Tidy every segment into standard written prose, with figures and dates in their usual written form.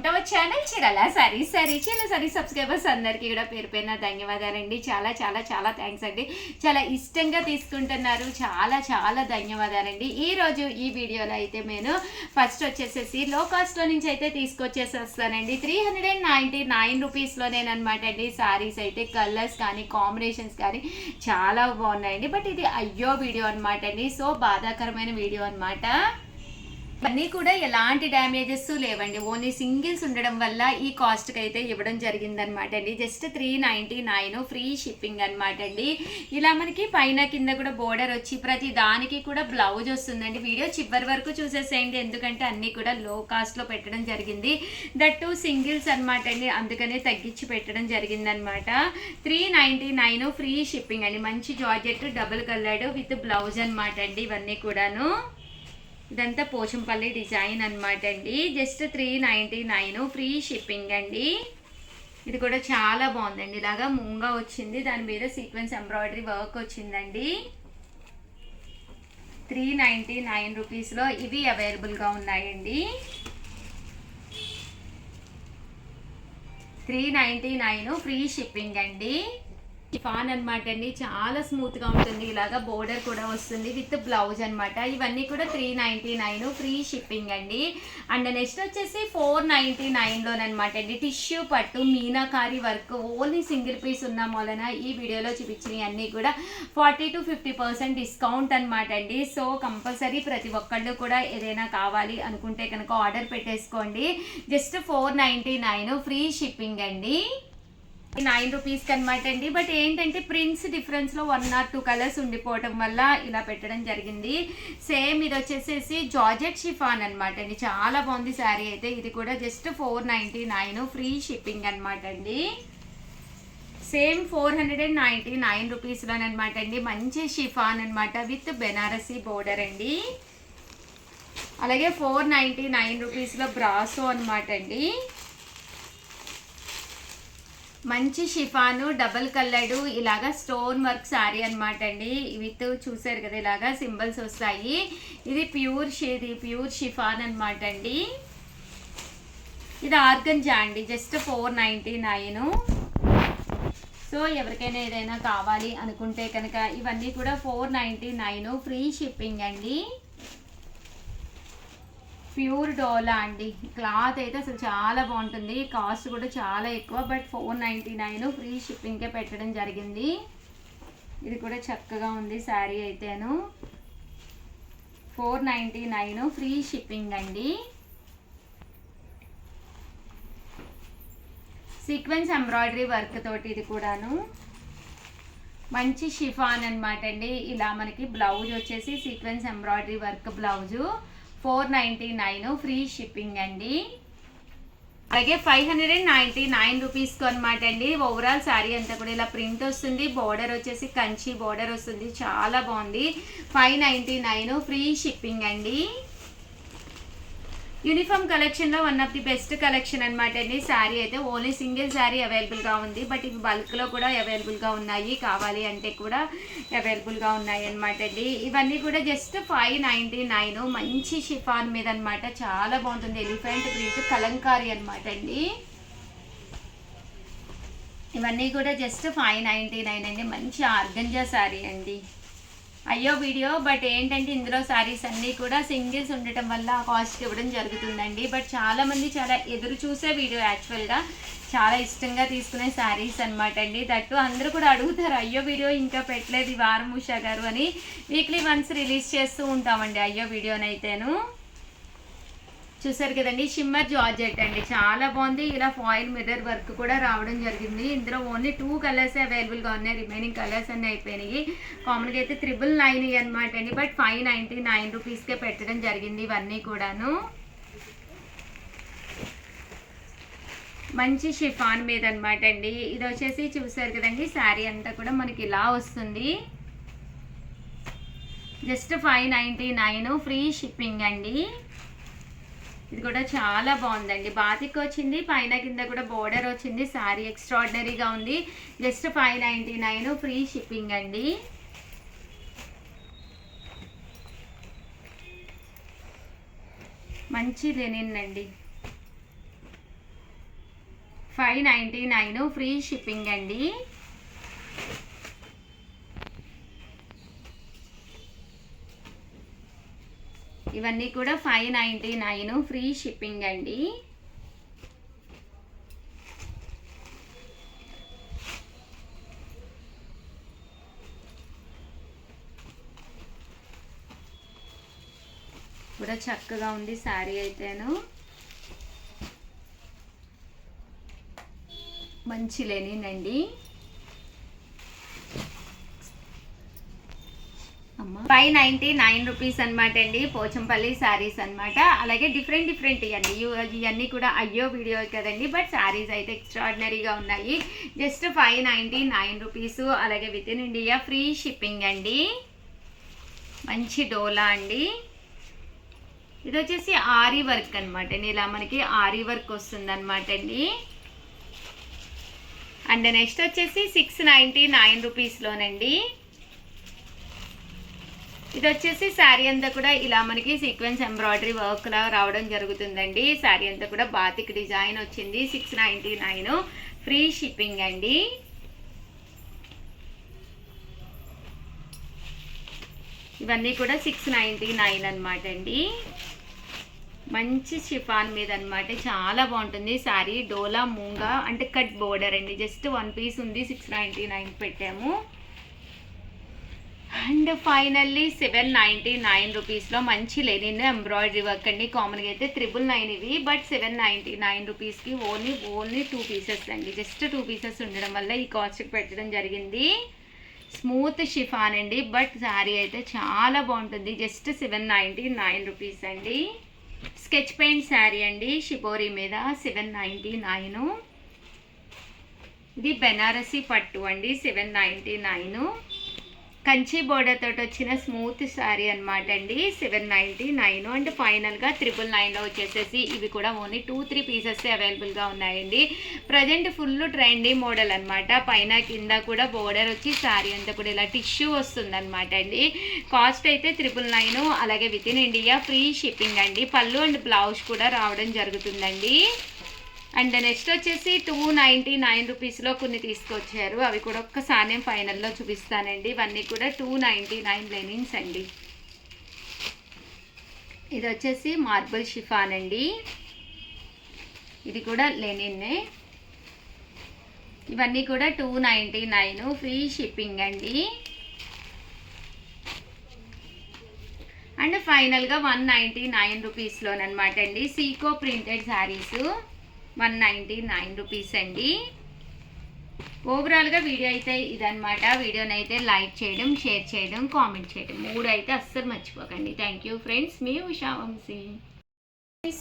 To our channel Chirala saris. Chirala saris subscribers అందరికీ కూడా పేరు పేరున ధన్యవాదాలండి. చాలా చాలా చాలా థ్యాంక్స్ అండి. చాలా ఇష్టంగా తీసుకుంటున్నారు. చాలా చాలా ధన్యవాదాలండి. ఈరోజు ఈ వీడియోలో అయితే నేను ఫస్ట్ వచ్చేసేసి లో కాస్ట్లో నుంచి అయితే తీసుకొచ్చేసేస్తానండి. 399 రూపీస్లోనేనమాట అండి. సారీస్ అయితే కలర్స్ కానీ కాంబినేషన్స్ కానీ చాలా బాగున్నాయండి. బట్ ఇది అయ్యో వీడియో అనమాట అండి. సో బాధాకరమైన వీడియో అనమాట. అన్నీ కూడా ఎలాంటి డ్యామేజెస్ లేవండి. ఓన్లీ సింగిల్స్ ఉండడం వల్ల ఈ కాస్ట్కి అయితే ఇవ్వడం జరిగిందనమాట అండి. జస్ట్ 399 ఫ్రీ షిప్పింగ్ అనమాట అండి. ఇలా మనకి పైన కింద కూడా బోర్డర్ వచ్చి ప్రతి దానికి కూడా బ్లౌజ్ వస్తుందండి. వీడియో చివరి వరకు చూసేసేయండి, ఎందుకంటే అన్నీ కూడా లో కాస్ట్లో పెట్టడం జరిగింది. దట్టు సింగిల్స్ అనమాట అండి, అందుకనే తగ్గించి పెట్టడం జరిగిందనమాట. 399 ఫ్రీ షిప్పింగ్ అండి. మంచి georgette double coloured with blouse అనమాట అండి. ఇవన్నీ కూడాను ఇదంతా పోచంపల్లి డిజైన్ అనమాట అండి. జస్ట్ 399 ఫ్రీ షిప్పింగ్ అండి. ఇది కూడా చాలా బాగుందండి. ఇలాగా మూంగా వచ్చింది, దాని మీద సీక్వెన్స్ ఎంబ్రాయిడరీ వర్క్ వచ్చిందండి. 399 రూపీస్లో ఇవి అవైలబుల్గా ఉన్నాయండి. 399 ఫ్రీ షిప్పింగ్ అండి. షిఫాన్ అనమాట అండి. చాలా స్మూత్గా ఉంటుంది. ఇలాగా బోర్డర్ కూడా వస్తుంది విత్ బ్లౌజ్ అనమాట. ఇవన్నీ కూడా 399 ఫ్రీ షిప్పింగ్ అండి. అండ్ నెక్స్ట్ వచ్చేసి 499లోనమాట అండి. టిష్యూ పట్టు meenakari work only single piece ఉన్న వలన ఈ వీడియోలో చూపించినవి అన్నీ కూడా 40 to 50% డిస్కౌంట్ అనమాట అండి. సో కంపల్సరీ ప్రతి ఒక్కళ్ళు కూడా ఏదైనా కావాలి అనుకుంటే కనుక ఆర్డర్ పెట్టేసుకోండి. జస్ట్ 499 ఫ్రీ షిప్పింగ్ అండి. 9 రూపీస్కి అనమాట అండి. బట్ ఏంటంటే ప్రింట్స్ డిఫరెన్స్లో 1 or 2 కలర్స్ ఉండిపోవటం వల్ల ఇలా పెట్టడం జరిగింది. సేమ్ ఇది వచ్చేసేసి జార్జెట్ షిఫాన్ అనమాట అండి. చాలా బాగుంది శారీ అయితే. ఇది కూడా జస్ట్ 499 ఫ్రీ షిప్పింగ్ అనమాట అండి. సేమ్ 499 రూపీస్లోనమాట అండి. మంచి షిఫాన్ అనమాట విత్ బెనారసీ బోర్డర్ అండి. అలాగే 499 రూపీస్లో బ్రాసో అనమాట అండి. మంచి షిఫాను డబల్ కలర్డ్ ఇలాగా స్టోన్ వర్క్ శారీ అనమాట అండి. విత్ చూసారు కదా ఇలాగా సింబల్స్ వస్తాయి. ఇది ప్యూర్ షిఫాన్ అనమాట అండి. ఇది ఆర్గంజా అండి. జస్ట్ 499. సో ఎవరికైనా ఏదైనా కావాలి అనుకుంటే కనుక ఇవన్నీ కూడా 499 ఫ్రీ షిప్పింగ్ అండి. ప్యూర్ డోలా అండి. క్లాత్ అయితే అసలు చాలా బాగుంటుంది. కాస్ట్ కూడా చాలా ఎక్కువ, బట్ 499 ఫ్రీ షిప్పింగ్కే పెట్టడం జరిగింది. ఇది కూడా చక్కగా ఉంది శారీ అయితేను. 499 ఫ్రీ షిప్పింగ్ అండి. సీక్వెన్స్ ఎంబ్రాయిడరీ వర్క్ తోటి ఇది కూడాను మంచి షిఫాన్ అనమాట అండి. ఇలా మనకి బ్లౌజ్ వచ్చేసి sequence embroidery work blouse 499 free shipping అండి. అలాగే 599 రూపీస్కి అనమాట అండి. ఓవరాల్ శారీ అంతా కూడా ఇలా ప్రింట్ వస్తుంది. బోర్డర్ వచ్చేసి కంచి బోర్డర్ వస్తుంది. చాలా బాగుంది. 599 ఫ్రీ షిప్పింగ్ అండి. యూనిఫామ్ కలెక్షన్లో one of the best collection అనమాట అండి. శారీ అయితే ఓన్లీ సింగిల్ శారీ అవైలబుల్గా ఉంది. బట్ ఇవి బల్క్లో కూడా అవైలబుల్గా ఉన్నాయి. కావాలి అంటే కూడా అవైలబుల్గా ఉన్నాయి అనమాట అండి. ఇవన్నీ కూడా జస్ట్ 599 మంచి షిఫాన్ మీద అనమాట. చాలా బాగుంటుంది. ఎలిఫెంట్ ప్రింట్ కలంకారీ అనమాట అండి. ఇవన్నీ కూడా జస్ట్ 599 అండి. మంచి ఆర్గంజా శారీ అండి. అయ్యో వీడియో, బట్ ఏంటంటే ఇందులో శారీస్ అన్నీ కూడా సింగిల్స్ ఉండటం వల్ల కాస్ట్ ఇవ్వడం జరుగుతుందండి. బట్ చాలామంది చాలా ఎదురు చూసే వీడియో, యాక్చువల్గా చాలా ఇష్టంగా తీసుకునే శారీస్ అనమాట అండి. దట్టు అందరూ కూడా అడుగుతారు, అయ్యో వీడియో ఇంకా పెట్టలేదు ఈ వారం ఉషా గారు అని. వీక్లీ వన్స్ రిలీజ్ చేస్తూ ఉంటామండి అయ్యో వీడియోనైతేను. చూసారు కదండి, షిమ్మర్ జార్జెట్ అండి. చాలా బాగుంది. ఇలా ఫాయిల్ మిర్రర్ వర్క్ కూడా రావడం జరిగింది. ఇందులో ఓన్లీ 2 కలర్సే అవైలబుల్గా ఉన్నాయి. రిమైనింగ్ కలర్స్ అన్నీ అయిపోయినాయి. కామన్గా అయితే 999 అనమాట అండి. బట్ 599 రూపీస్కే పెట్టడం జరిగింది ఇవన్నీ కూడాను. మంచి షిఫాన్ మీద అనమాట అండి. ఇది వచ్చేసి చూసారు కదండి, శారీ అంతా కూడా మనకి ఇలా వస్తుంది. జస్ట్ 599 ఫ్రీ షిప్పింగ్ అండి. ఇది కూడా చాలా బాగుందండి. బాతిక్ వచ్చింది, పైన కింద కూడా బోర్డర్ వచ్చింది. శారీ ఎక్స్ట్రాడినరీగా ఉంది. జస్ట్ 599 ఫ్రీ షిప్పింగ్ అండి. మంచి లెనిన్ అండి. 599 ఫ్రీ షిప్పింగ్ అండి. ఇవన్నీ కూడా 599 ఫ్రీ షిప్పింగ్ అండి. కూడా చక్కగా ఉంది శారీ అయితేను. మంచి లెనిన్ అండి. 599 రూపీస్ అనమాట అండి. పోచంపల్లి శారీస్ అనమాట. అలాగే డిఫరెంట్ ఇవన్నీ ఇవన్నీ కూడా అయ్యో వీడియో కదండి, బట్ శారీస్ అయితే ఎక్స్ట్రాడినరీగా ఉన్నాయి. Just 599 rupees. అలాగే within India free shipping అండి. మంచి డోలా అండి. ఇది వచ్చేసి ఆరీ వర్క్ అనమాట అండి. ఇలా మనకి ఆరీ వర్క్ వస్తుంది అనమాట అండి. అండ్ నెక్స్ట్ వచ్చేసి 699 రూపీస్లోనండి. ఇది వచ్చేసి శారీ అంతా కూడా ఇలా మనకి సీక్వెన్స్ ఎంబ్రాయిడరీ వర్క్ లా రావడం జరుగుతుందండి. శారీ అంతా కూడా బాతిక్ డిజైన్ వచ్చింది. 699 ఫ్రీ షిప్పింగ్ అండి. ఇవన్నీ కూడా 699 అనమాట అండి. మంచి షిఫాన్ మీద అనమాట. చాలా బాగుంటుంది శారీ. డోలా మూంగా అంటే కట్ బోర్డర్ అండి. జస్ట్ 1 పీస్ ఉంది. 699 పెట్టాము. అండ్ ఫైనల్లీ 799 రూపీస్లో మంచి లెనిన్ ఎంబ్రాయిడరీ వర్క్ అండి. కామన్గా అయితే 999 ఇవి, బట్ 799 రూపీస్కి ఓన్లీ 2 పీసెస్ అండి. జస్ట్ 2 పీసెస్ ఉండడం వల్ల ఈ కాస్ట్కి పెట్టడం జరిగింది. స్మూత్ షిఫాన్ అండి, బట్ శారీ అయితే చాలా బాగుంటుంది. జస్ట్ 799 రూపీస్ అండి. స్కెచ్ పెయింట్ శారీ అండి, షిబోరి మీద 799. ఇది బెనారసీ పట్టు అండి, 799. కంచి బోర్డర్ తోటి వచ్చిన స్మూత్ శారీ అనమాట అండి, 799. అండ్ ఫైనల్గా 999లో వచ్చేసేసి ఇవి కూడా ఓన్లీ 2-3 పీసెస్ అవైలబుల్గా ఉన్నాయండి. ప్రజెంట్ ఫుల్ ట్రెండీ మోడల్ అనమాట. పైన కింద కూడా బోర్డర్ వచ్చి శారీ అంతా కూడా ఇలా టిష్యూ వస్తుంది అనమాట అండి. కాస్ట్ అయితే 999. అలాగే within India free shipping అండి. పళ్ళు అండ్ బ్లౌజ్ కూడా రావడం జరుగుతుందండి. అండ్ నెక్స్ట్ వచ్చేసి 299 రూపీస్లో కొన్ని తీసుకొచ్చారు. అవి కూడా ఒక్కసారి నేను ఫైనల్లో చూపిస్తానండి. ఇవన్నీ కూడా 299 లెనిన్స్ అండి. ఇది వచ్చేసి మార్బుల్ షిఫాన్ అండి. ఇది కూడా లెనిన్నే. ఇవన్నీ కూడా 299 ఫ్రీ షిప్పింగ్ అండి. అండ్ ఫైనల్గా 199 రూపీస్లోనమాట అండి. సీకో ప్రింటెడ్ శారీస్ 199 రూపీస్ అండి. ఓవరాల్గా వీడియో అయితే ఇదనమాట. వీడియోని అయితే లైక్ చేయడం, షేర్ చేయడం, కామెంట్ చేయడం 3 అయితే అస్సలు మర్చిపోకండి. థ్యాంక్ యూ ఫ్రెండ్స్, మీ Usha Vamshi.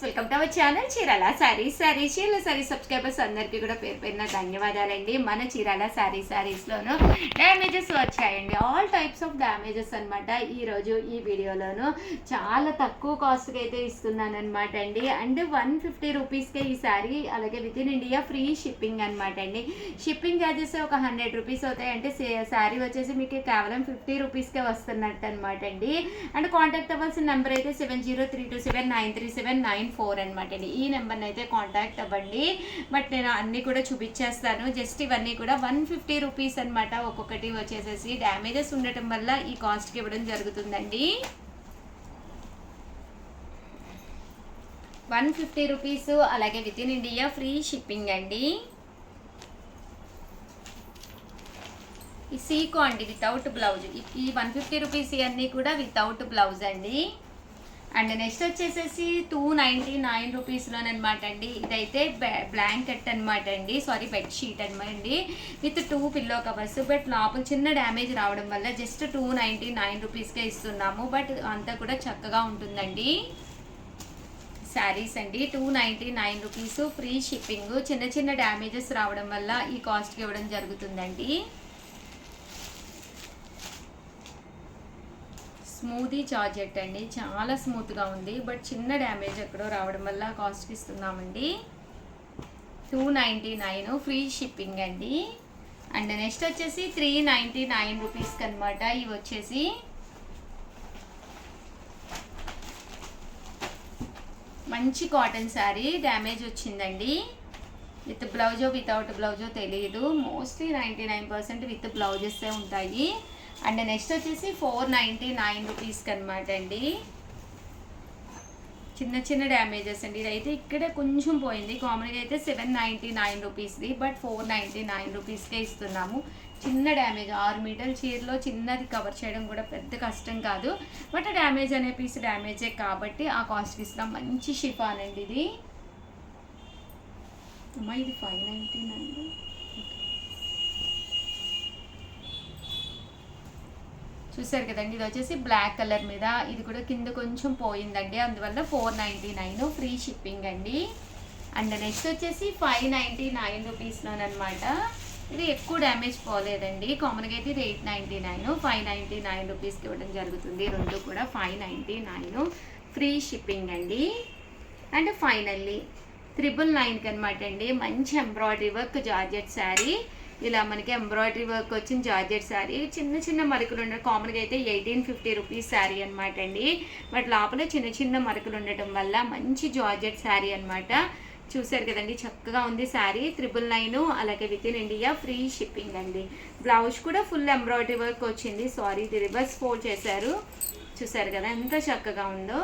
Welcome to our channel Chirala sarees. Chirala sarees subscribers అందరికీ కూడా పేరు పేరున ధన్యవాదాలండి. మన చీరాల శారీస్లోనూ డ్యామేజెస్ వచ్చాయండి. ఆల్ టైప్స్ ఆఫ్ డ్యామేజెస్ అనమాట. ఈరోజు ఈ వీడియోలోను చాలా తక్కువ కాస్ట్కి అయితే ఇస్తున్నాను అనమాట అండి. అండ్ 150 రూపీస్కే ఈ శారీ. అలాగే within India free shipping అనమాట అండి. షిప్పింగ్ ఛార్జెస్ ఒక 100 రూపీస్ అవుతాయి. అంటే శారీ వచ్చేసి మీకు కేవలం 50 రూపీస్కే వస్తున్నట్టు అనమాట అండి. అండ్ కాంటాక్ట్ అవ్వాల్సిన నెంబర్ అయితే 7032793794 అనమాట అండి. ఈ నెంబర్ని అయితే కాంటాక్ట్ అవ్వండి. బట్ నేను అన్నీ కూడా చూపించేస్తాను. జస్ట్ ఇవన్నీ కూడా 150 రూపీస్ అనమాట. ఒక్కొక్కటి వచ్చేసేసి డ్యామేజెస్ ఉండటం వల్ల ఈ కాస్ట్కి ఇవ్వడం జరుగుతుందండి. 150 రూపీస్. అలాగే within India free shipping అండి. ఈ సీకో అండి వితౌట్ బ్లౌజ్. ఈ 150 రూపీస్ ఇవన్నీ కూడా వితౌట్ బ్లౌజ్ అండి. అండ్ నెక్స్ట్ వచ్చేసేసి 299 రూపీస్లోనమాట అండి. ఇదైతే బ్లాంకెట్ అనమాట అండి, సారీ బెడ్షీట్ అనమాట అండి, విత్ 2 పిల్లో కవర్స్. బట్ లోపల చిన్న డ్యామేజ్ రావడం వల్ల జస్ట్ 299 రూపీస్కే ఇస్తున్నాము. బట్ అంతా కూడా చక్కగా ఉంటుందండి. శారీస్ అండి 299 రూపీస్ ఫ్రీ షిప్పింగ్. చిన్న డ్యామేజెస్ రావడం వల్ల ఈ కాస్ట్కి ఇవ్వడం జరుగుతుందండి. స్మూదీ జార్జెట్ అండి, చాలా స్మూత్గా ఉంది. బట్ చిన్న డ్యామేజ్ ఎక్కడో రావడం వల్ల కాస్ట్కి ఇస్తున్నామండి. 299 ఫ్రీ షిప్పింగ్ అండి. అండ్ నెక్స్ట్ వచ్చేసి 399 రూపీస్కి అనమాట. ఇవి వచ్చేసి మంచి కాటన్ శారీ, డ్యామేజ్ వచ్చిందండి. విత్ బ్లౌజో వితౌట్ బ్లౌజో తెలియదు, మోస్ట్లీ 99% విత్ బ్లౌజెస్ ఉంటాయి. అండ్ నెక్స్ట్ వచ్చేసి 499 రూపీస్కి అనమాట అండి. చిన్న చిన్న డ్యామేజెస్ అండి. ఇదైతే ఇక్కడ కొంచెం పోయింది, కామన్గా అయితే 799 రూపీస్ది, బట్ 499 రూపీస్కే ఇస్తున్నాము. చిన్న డ్యామేజ్, 6 మీటర్ల చీరలో చిన్నది కవర్ చేయడం కూడా పెద్ద కష్టం కాదు, బట్ డ్యామేజ్ అనే పీస్ డ్యామేజే కాబట్టి ఆ కాస్ట్కి ఇస్తాం. మంచి షిఫాన్ అండి ఇది. అమ్మా ఇది 599. చూసారు కదండి, ఇది వచ్చేసి బ్లాక్ కలర్ మీద, ఇది కూడా కింద కొంచెం పోయిందండి, అందువల్ల 499 ఫ్రీ షిప్పింగ్ అండి. అండ్ నెక్స్ట్ వచ్చేసి 599 రూపీస్లోనమాట. ఇది ఎక్కువ డ్యామేజ్ పోలేదండి, కామన్గా అయితే ఇది 899, 599 రూపీస్కి ఇవ్వడం జరుగుతుంది. రెండు కూడా 599 ఫ్రీ షిప్పింగ్ అండి. అండ్ ఫైనల్లీ 999కి అనమాట అండి. మంచి ఎంబ్రాయిడరీ వర్క్ జార్జెట్ శారీ, ఇలా మనకి ఎంబ్రాయిడరీ వర్క్ వచ్చిన జార్జెట్ శారీ, చిన్న చిన్న మరకలు ఉండే, కామన్గా అయితే 1850 రూపీస్ శారీ అనమాట అండి, బట్ లోపల చిన్న చిన్న మరకలు ఉండటం వల్ల మంచి జార్జెట్ శారీ అనమాట. చూసారు కదండి, చక్కగా ఉంది శారీ. 999, అలాగే within India free shipping అండి. బ్లౌజ్ కూడా ఫుల్ ఎంబ్రాయిడరీ వర్క్ వచ్చింది, సారీ ఇది రివర్స్ ఫోల్డ్ చేశారు. చూసారు కదా ఎంత చక్కగా ఉందో.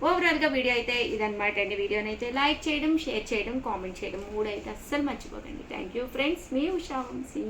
ఓవరాల్గా వీడియో అయితే ఇదనమాట అండి. వీడియోని అయితే లైక్ చేయడం, షేర్ చేయడం, కామెంట్ చేయడం 3 అయితే అస్సలు మర్చిపోకండి. థ్యాంక్ యూ ఫ్రెండ్స్, మీ ఉషా వంశీ.